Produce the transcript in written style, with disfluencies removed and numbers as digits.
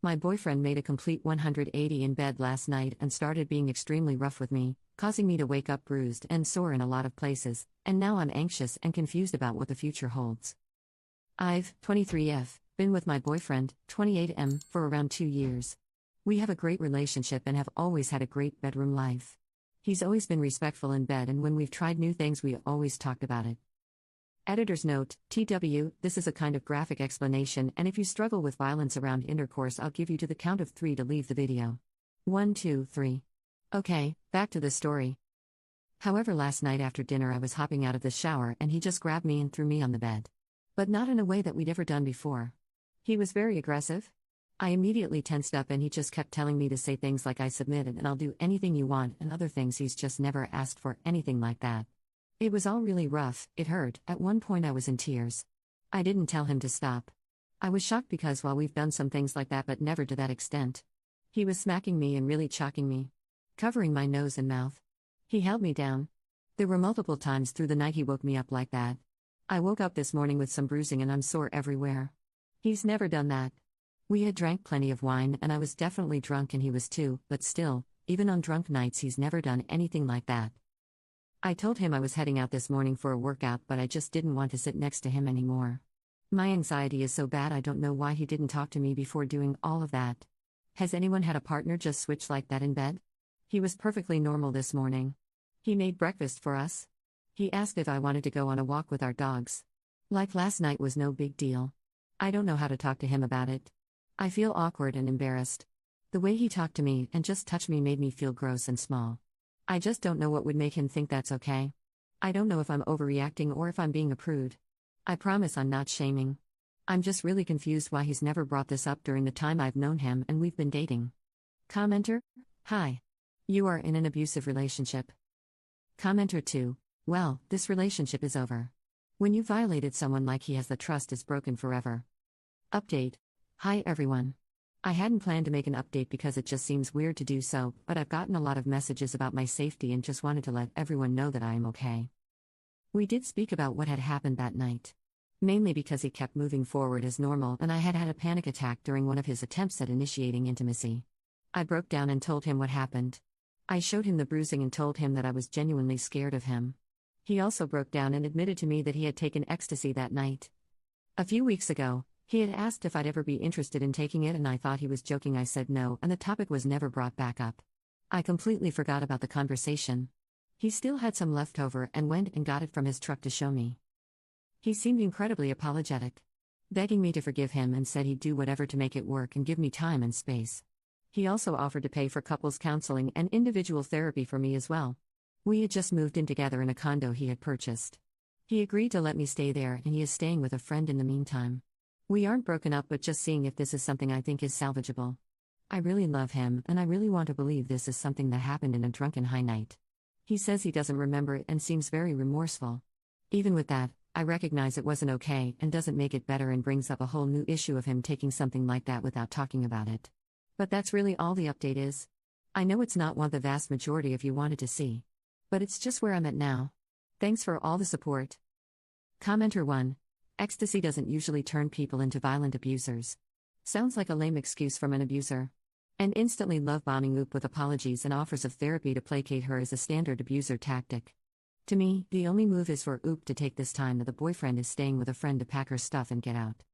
My boyfriend made a complete 180 in bed last night and started being extremely rough with me, causing me to wake up bruised and sore in a lot of places, and now I'm anxious and confused about what the future holds. I've, 23F, been with my boyfriend, 28M, for around 2 years. We have a great relationship and have always had a great bedroom life. He's always been respectful in bed, and when we've tried new things, we always talked about it. Editor's note: TW, this is a kind of graphic explanation, and if you struggle with violence around intercourse, I'll give you to the count of 3 to leave the video. 1, 2, 3. Okay, back to the story. However, last night after dinner, I was hopping out of the shower and he just grabbed me and threw me on the bed. But not in a way that we'd ever done before. He was very aggressive. I immediately tensed up and he just kept telling me to say things like "I submitted and I'll do anything you want," and other things he's just never asked for, anything like that. It was all really rough, it hurt, at one point I was in tears. I didn't tell him to stop. I was shocked because while we've done some things like that but never to that extent. He was smacking me and really choking me. Covering my nose and mouth. He held me down. There were multiple times through the night he woke me up like that. I woke up this morning with some bruising and I'm sore everywhere. He's never done that. We had drank plenty of wine and I was definitely drunk and he was too, but still, even on drunk nights he's never done anything like that. I told him I was heading out this morning for a workout, but I just didn't want to sit next to him anymore. My anxiety is so bad, I don't know why he didn't talk to me before doing all of that. Has anyone had a partner just switch like that in bed? He was perfectly normal this morning. He made breakfast for us. He asked if I wanted to go on a walk with our dogs. Like last night was no big deal. I don't know how to talk to him about it. I feel awkward and embarrassed. The way he talked to me and just touched me made me feel gross and small. I just don't know what would make him think that's okay. I don't know if I'm overreacting or if I'm being a prude. I promise I'm not shaming. I'm just really confused why he's never brought this up during the time I've known him and we've been dating. Commenter: Hi. You are in an abusive relationship. Commenter 2: Well, this relationship is over. When you violated someone like he has, the trust is broken forever. Update: Hi everyone. I hadn't planned to make an update because it just seems weird to do so, but I've gotten a lot of messages about my safety and just wanted to let everyone know that I am okay. We did speak about what had happened that night. Mainly because he kept moving forward as normal and I had had a panic attack during one of his attempts at initiating intimacy. I broke down and told him what happened. I showed him the bruising and told him that I was genuinely scared of him. He also broke down and admitted to me that he had taken ecstasy that night. A few weeks ago, he had asked if I'd ever be interested in taking it and I thought he was joking. I said no, and the topic was never brought back up. I completely forgot about the conversation. He still had some left over and went and got it from his truck to show me. He seemed incredibly apologetic, begging me to forgive him and said he'd do whatever to make it work and give me time and space. He also offered to pay for couples counseling and individual therapy for me as well. We had just moved in together in a condo he had purchased. He agreed to let me stay there and he is staying with a friend in the meantime. We aren't broken up, but just seeing if this is something I think is salvageable. I really love him and I really want to believe this is something that happened in a drunken high night. He says he doesn't remember it and seems very remorseful. Even with that, I recognize it wasn't okay and doesn't make it better and brings up a whole new issue of him taking something like that without talking about it. But that's really all the update is. I know it's not what the vast majority of you wanted to see. But it's just where I'm at now. Thanks for all the support. Commenter 1: Ecstasy doesn't usually turn people into violent abusers. Sounds like a lame excuse from an abuser. And instantly love-bombing Oop with apologies and offers of therapy to placate her is a standard abuser tactic. To me, the only move is for Oop to take this time that the boyfriend is staying with a friend to pack her stuff and get out.